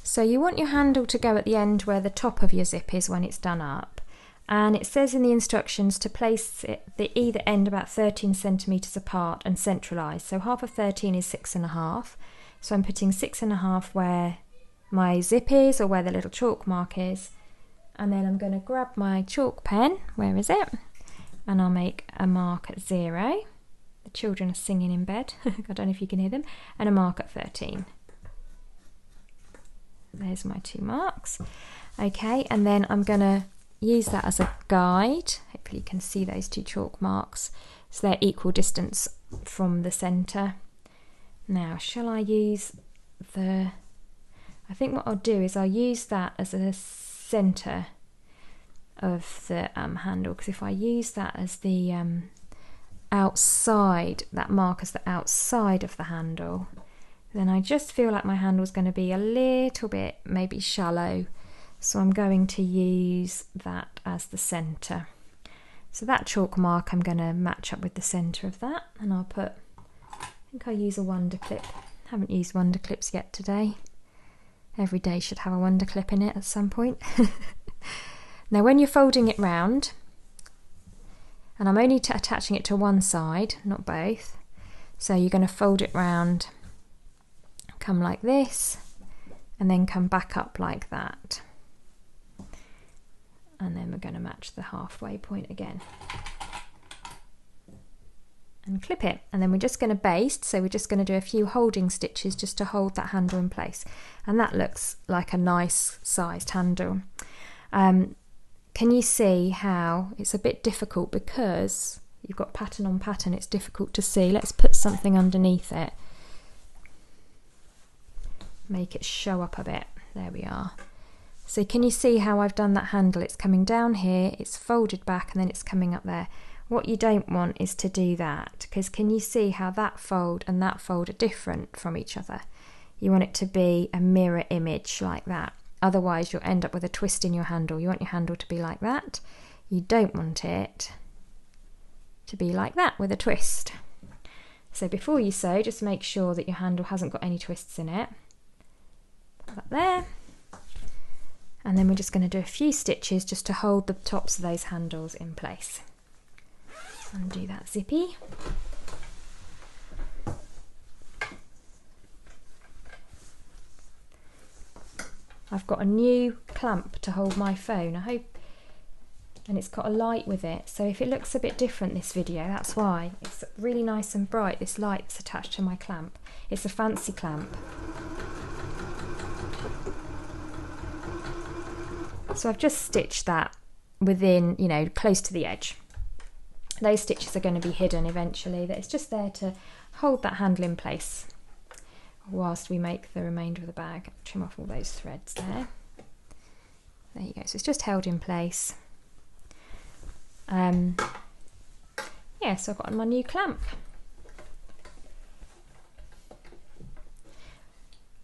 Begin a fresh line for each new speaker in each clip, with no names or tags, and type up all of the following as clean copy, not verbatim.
So you want your handle to go at the end where the top of your zip is when it's done up. And it says in the instructions to place it the either end about 13 centimetres apart and centralised. So half of 13 is 6.5. So I'm putting 6.5 where my zip is or where the little chalk mark is. And then I'm going to grab my chalk pen, where is it? And I'll make a mark at 0. The children are singing in bed. I don't know if you can hear them. And a mark at 13. There's my 2 marks. Okay, and then I'm going to use that as a guide. Hopefully you can see those 2 chalk marks. So they're equal distance from the centre. Now, shall I use I think what I'll do is I'll use that as a centre of the handle, because if I use that as the outside, that mark as the outside of the handle, then I just feel like my handle's going to be a little bit maybe shallow. So I'm going to use that as the centre. So that chalk mark I'm going to match up with the centre of that, and I'll put, I think I'll use a wonder clip. Haven't used wonder clips yet today. Every day should have a wonder clip in it at some point. Now when you're folding it round, and I'm only attaching it to one side, not both, so you're going to fold it round, come like this, and then come back up like that. And then we're going to match the halfway point again. And clip it, and then we're just going to baste, so we're just going to do a few holding stitches just to hold that handle in place, and that looks like a nice sized handle. Can you see how it's a bit difficult because you've got pattern on pattern? It's difficult to see. Let's put something underneath it, make it show up a bit. There we are. So can you see how I've done that handle? It's coming down here, it's folded back, and then it's coming up there. What you don't want is to do that, because can you see how that fold and that fold are different from each other? You want it to be a mirror image like that. Otherwise you'll end up with a twist in your handle. You want your handle to be like that. You don't want it to be like that with a twist. So before you sew, just make sure that your handle hasn't got any twists in it. Put that there. And then we're just going to do a few stitches just to hold the tops of those handles in place. Undo that zippy. I've got a new clamp to hold my phone, I hope, and it's got a light with it, so if it looks a bit different this video, that's why. It's really nice and bright, this light that's attached to my clamp. It's a fancy clamp. So I've just stitched that within, you know, close to the edge. Those stitches are going to be hidden eventually. That it's just there to hold that handle in place whilst we make the remainder of the bag. Trim off all those threads there. There you go. So it's just held in place. Yeah, so I've got my new clamp.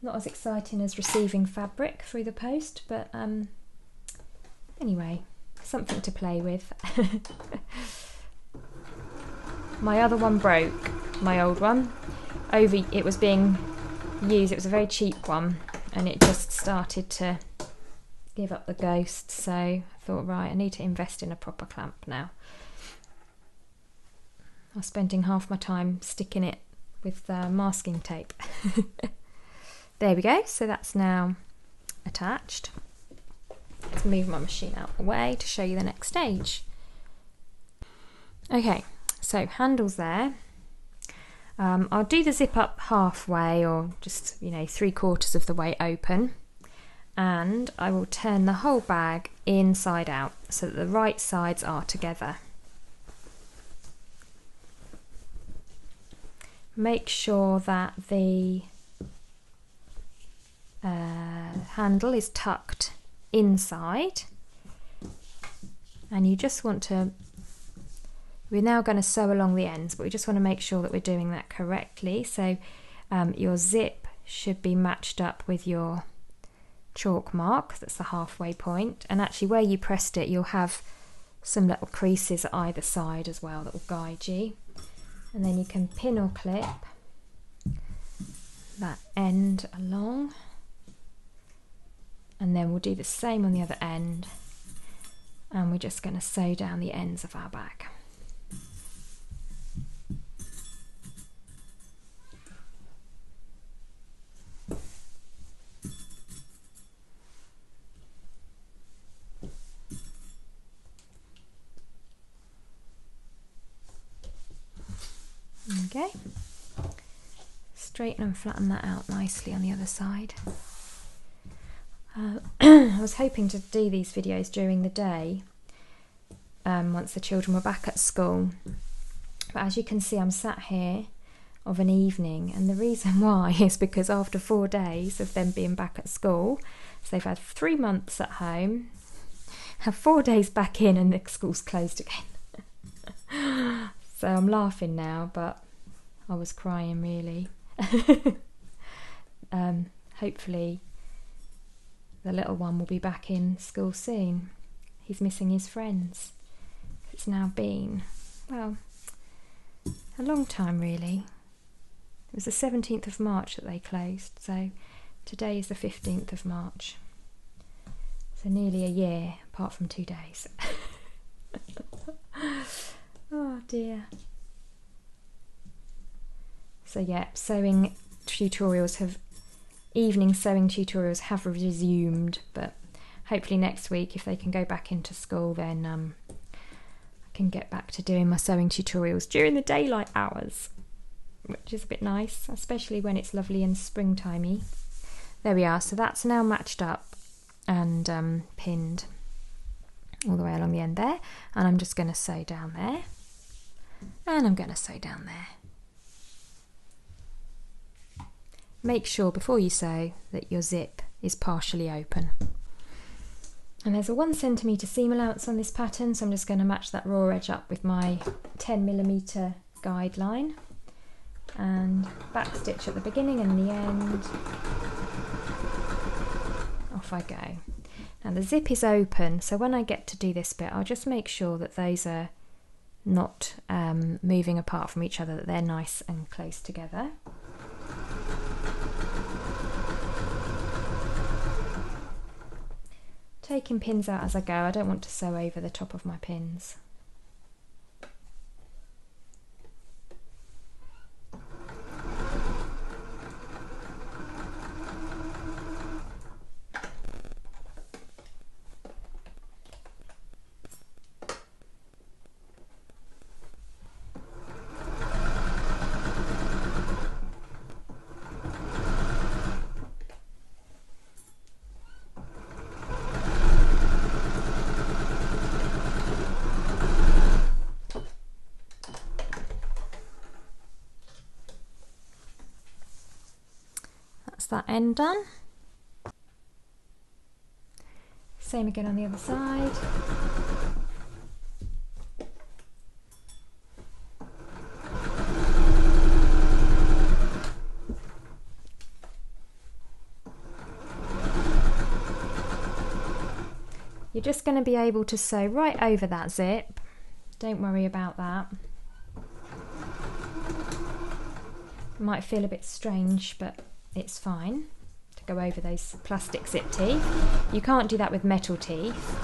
Not as exciting as receiving fabric through the post, but anyway, something to play with. My other one broke, my old one. It was being used, it was a very cheap one, and it just started to give up the ghost, so I thought, right, I need to invest in a proper clamp now. I was spending half my time sticking it with masking tape. There we go, so that's now attached. Let's move my machine out of the way to show you the next stage. Okay, so handles there. I'll do the zip up halfway, or just, you know, 3/4 of the way open, and I will turn the whole bag inside out so that the right sides are together. Make sure that the handle is tucked inside, and you just want to, we're now going to sew along the ends, but we just want to make sure that we're doing that correctly. So your zip should be matched up with your chalk mark, that's the halfway point, and actually where you pressed it you'll have some little creases at either side as well that will guide you, and then you can pin or clip that end along and then we'll do the same on the other end, and we're just going to sew down the ends of our bag. Okay, straighten and flatten that out nicely on the other side. I was hoping to do these videos during the day once the children were back at school, but as you can see I'm sat here of an evening, and the reason why is because after 4 days of them being back at school, so they've had 3 months at home, have 4 days back in, and the school's closed again. So I'm laughing now, but I was crying really. Hopefully the little one will be back in school soon. He's missing his friends. It's now been, well, a long time really. It was the 17th of March that they closed, so today is the 15th of March. So nearly a year, apart from 2 days. Oh dear. So yeah, sewing tutorials have, evening sewing tutorials have resumed, but hopefully next week if they can go back into school, then I can get back to doing my sewing tutorials during the daylight hours, which is a bit nice, especially when it's lovely and springtimey. There we are, so that's now matched up and pinned all the way along the end there, and I'm just going to sew down there, and I'm going to sew down there. Make sure before you sew that your zip is partially open. And there's a 1cm seam allowance on this pattern, so I'm just going to match that raw edge up with my 10mm guideline, and back stitch at the beginning and the end. Off I go. Now the zip is open, so when I get to do this bit, I'll just make sure that those are not moving apart from each other, that they're nice and close together. Taking pins out as I go, I don't want to sew over the top of my pins. That end done. Same again on the other side. You're just going to be able to sew right over that zip. Don't worry about that. It might feel a bit strange, but it's fine to go over those plastic zip teeth. You can't do that with metal teeth.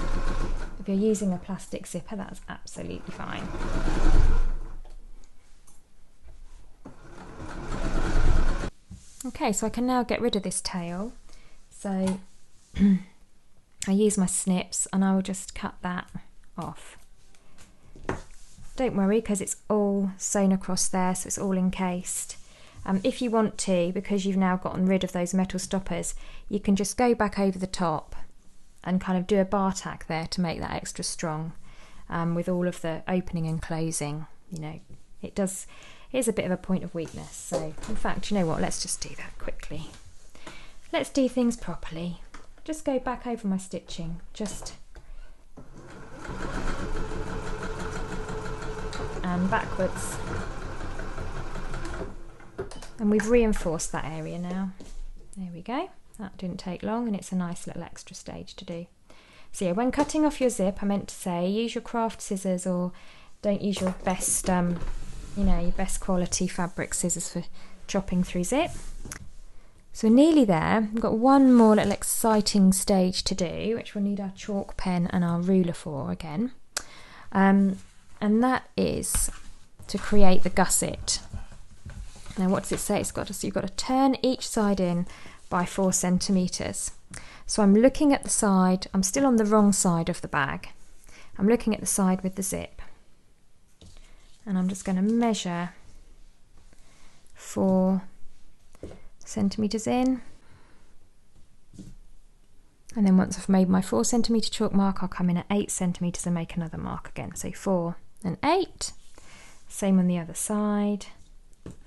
If you're using a plastic zipper, that's absolutely fine. Okay, so I can now get rid of this tail. So I use my snips and I will just cut that off. Don't worry, because it's all sewn across there, so it's all encased. If you want to, because you've now gotten rid of those metal stoppers, you can just go back over the top and kind of do a bar tack there to make that extra strong, with all of the opening and closing. You know, it is a bit of a point of weakness. So in fact, you know what, let's just do that quickly. Let's do things properly. Just go back over my stitching, just and backwards. And we've reinforced that area now. There we go. That didn't take long, and it's a nice little extra stage to do. So yeah, when cutting off your zip, I meant to say use your craft scissors, or don't use your best, you know, your best quality fabric scissors for chopping through zip. So we're nearly there. We've got one more little exciting stage to do, which we'll need our chalk pen and our ruler for again. And that is to create the gusset. Now what does it say? You've got to turn each side in by 4 centimetres. So I'm looking at the side, I'm still on the wrong side of the bag. I'm looking at the side with the zip. And I'm just going to measure 4 centimetres in. And then once I've made my 4 centimetre chalk mark, I'll come in at 8 centimetres and make another mark again. So 4 and 8. Same on the other side.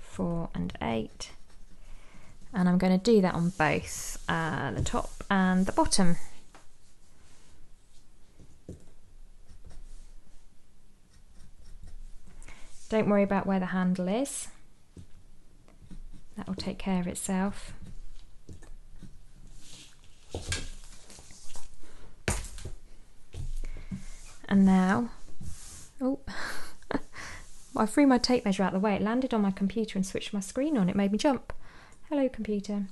4 and 8. And I'm going to do that on both the top and the bottom. Don't worry about where the handle is. That will take care of itself. And now, oh, I threw my tape measure out the way. It landed on my computer and switched my screen on. It made me jump. Hello, computer.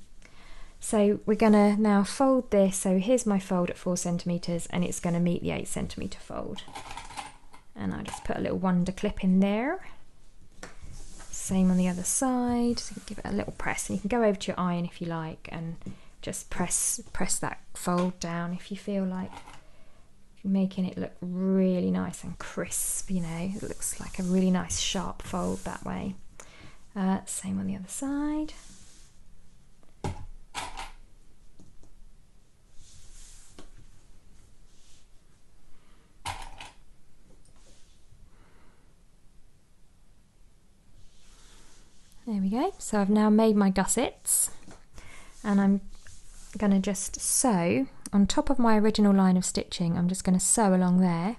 So we're going to now fold this. So here's my fold at 4 centimetres and it's going to meet the 8 centimetre fold. And I just put a little wonder clip in there. Same on the other side. So you can give it a little press, and you can go over to your iron if you like and just press that fold down if you feel like making it look really nice and crisp. You know, it looks like a really nice sharp fold that way. Same on the other side. There we go. So I've now made my gussets, and I'm going to just sew on top of my original line of stitching. I'm just going to sew along there,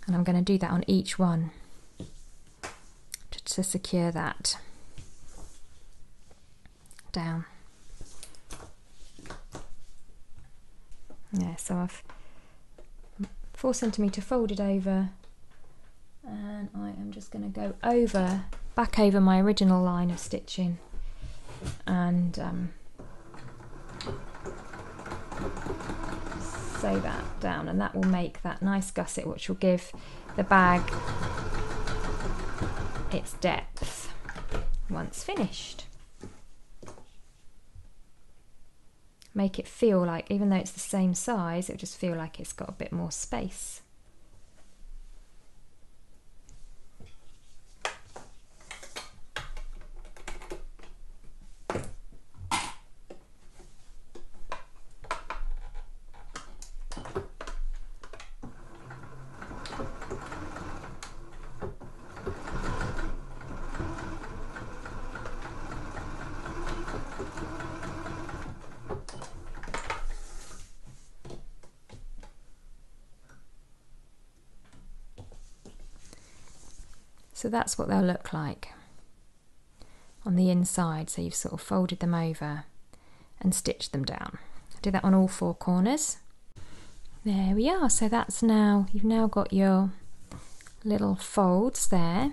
and I'm going to do that on each one just to secure that down. Yeah, so I've 4 centimetre folded over, and I am just going to go back over my original line of stitching and sew that down, and that will make that nice gusset which will give the bag its depth once finished. Make it feel like, even though it's the same size, it'll just feel like it's got a bit more space. So that's what they'll look like on the inside. So you've sort of folded them over and stitched them down. Do that on all 4 corners. There we are. So that's you've now got your little folds there.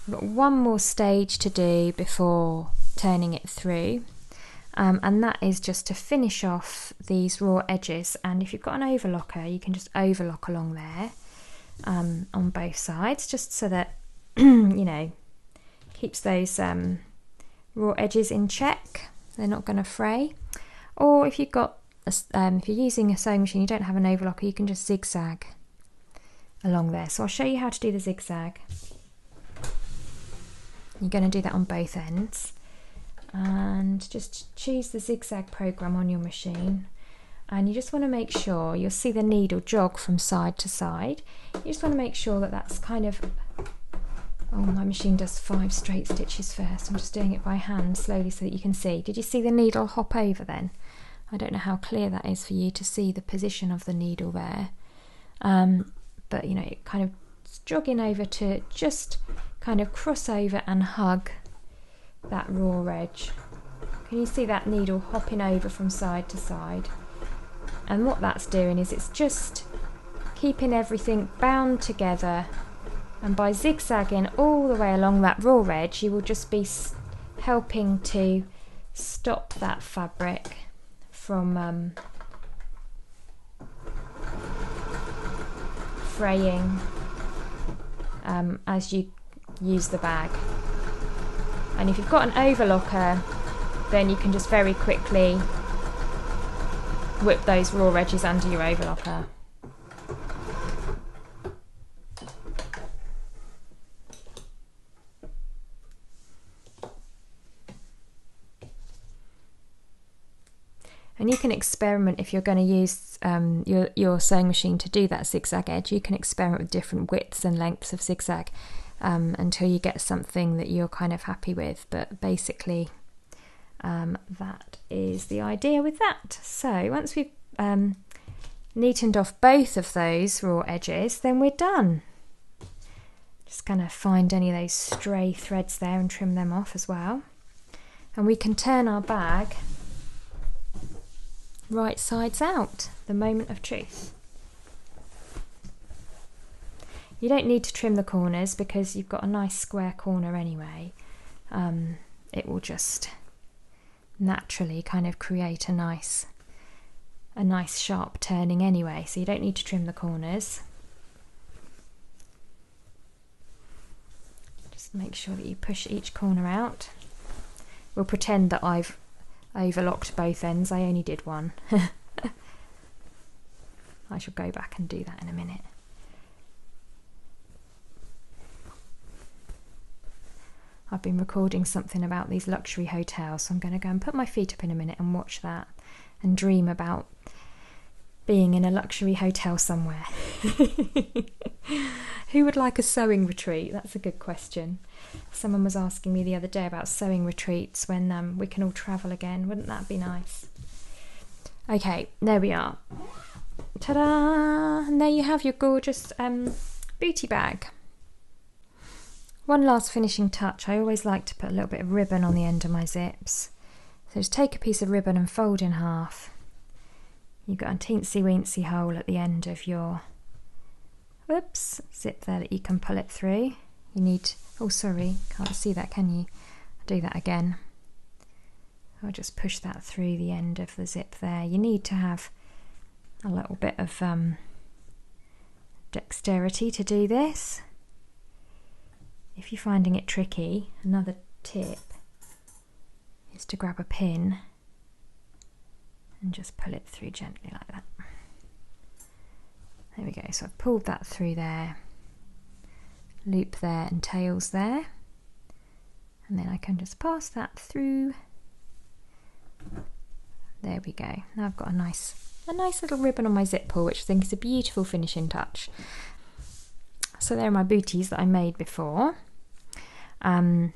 We've got one more stage to do before turning it through. And that is just to finish off these raw edges. And if you've got an overlocker, you can just overlock along there. On both sides, just so that you know, keeps those raw edges in check. They're not going to fray. Or if you've got if you're using a sewing machine, you don't have an overlocker, you can just zigzag along there. So I'll show you how to do the zigzag. You're going to do that on both ends, and just choose the zigzag program on your machine. And you just want to make sure, you'll see the needle jog from side to side. You just want to make sure that that's kind of, oh, my machine does 5 straight stitches first. I'm just doing it by hand slowly so that you can see. Did you see the needle hop over then? I don't know how clear that is for you to see the position of the needle there. But you know, it kind of jogging over to just kind of cross over and hug that raw edge. Can you see that needle hopping over from side to side? And what that's doing is it's just keeping everything bound together, and by zigzagging all the way along that raw edge, you will just be helping to stop that fabric from fraying as you use the bag. And if you've got an overlocker, then you can just very quickly whip those raw edges under your overlocker. And you can experiment if you're going to use your sewing machine to do that zigzag edge. You can experiment with different widths and lengths of zigzag until you get something that you're kind of happy with. But basically, that is the idea with that. So once we've neatened off both of those raw edges, then we're done. Just going to find any of those stray threads there and trim them off as well. And we can turn our bag right sides out, the moment of truth. You don't need to trim the corners because you've got a nice square corner anyway. It will just naturally kind of create a nice sharp turning anyway, so you don't need to trim the corners. Just make sure that you push each corner out. We'll pretend that I've overlocked both ends. I only did one. I shall go back and do that in a minute. I've been recording something about these luxury hotels, so I'm going to go and put my feet up in a minute and watch that and dream about being in a luxury hotel somewhere. Who would like a sewing retreat? That's a good question. Someone was asking me the other day about sewing retreats when we can all travel again. Wouldn't that be nice? Okay, there we are. Ta-da! And there you have your gorgeous booty bag. One last finishing touch. I always like to put a little bit of ribbon on the end of my zips. So just take a piece of ribbon and fold in half. You've got a teensy weensy hole at the end of your zip there that you can pull it through. You need, oh sorry, can't see that, can you? I'll do that again. I'll just push that through the end of the zip there. You need to have a little bit of dexterity to do this. If you're finding it tricky, another tip is to grab a pin and just pull it through gently like that. There we go, so I've pulled that through there, loop there and tails there, and then I can just pass that through. There we go. Now I've got a nice little ribbon on my zip pull, which I think is a beautiful finishing touch. So there are my booties that I made before. And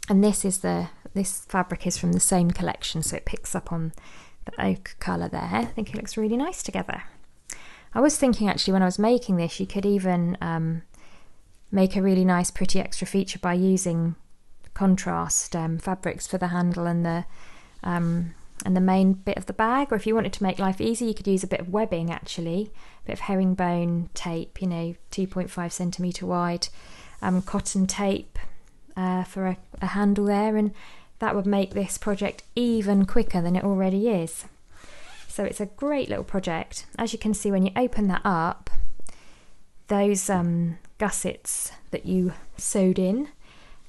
this fabric is from the same collection, so it picks up on the oak colour there. I think it looks really nice together. I was thinking actually when I was making this, you could even make a really nice pretty extra feature by using contrast fabrics for the handle and the main bit of the bag. Or if you wanted to make life easy, you could use a bit of webbing actually, a bit of herringbone tape, 2.5 centimetre wide cotton tape for a handle there, and that would make this project even quicker than it already is. So it's a great little project. As you can see, when you open that up, those gussets that you sewed in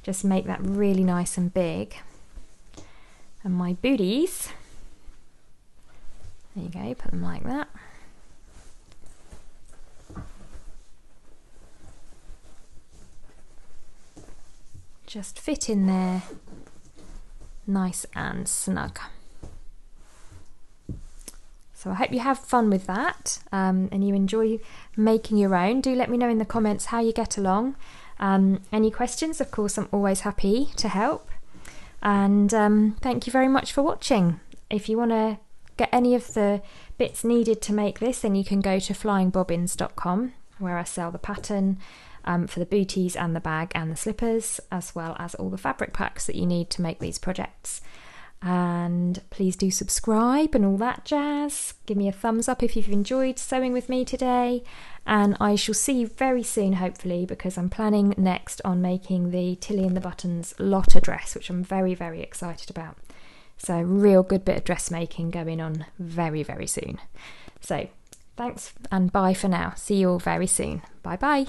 just make that really nice and big. And my booties, there you go, put them like that. Just fit in there nice and snug. So I hope you have fun with that and you enjoy making your own. Do let me know in the comments how you get along. Any questions, of course, I'm always happy to help. And thank you very much for watching. If you want to get any of the bits needed to make this, then you can go to flyingbobbins.com, where I sell the pattern for the booties and the bag and the slippers, as well as all the fabric packs that you need to make these projects. And please do subscribe and all that jazz. Give me a thumbs up if you've enjoyed sewing with me today, and I shall see you very soon, hopefully, because I'm planning next on making the Tilly and the Buttons Lotta dress, which I'm very, very excited about. So a real good bit of dressmaking going on very, very soon. So thanks and bye for now. See you all very soon. Bye bye.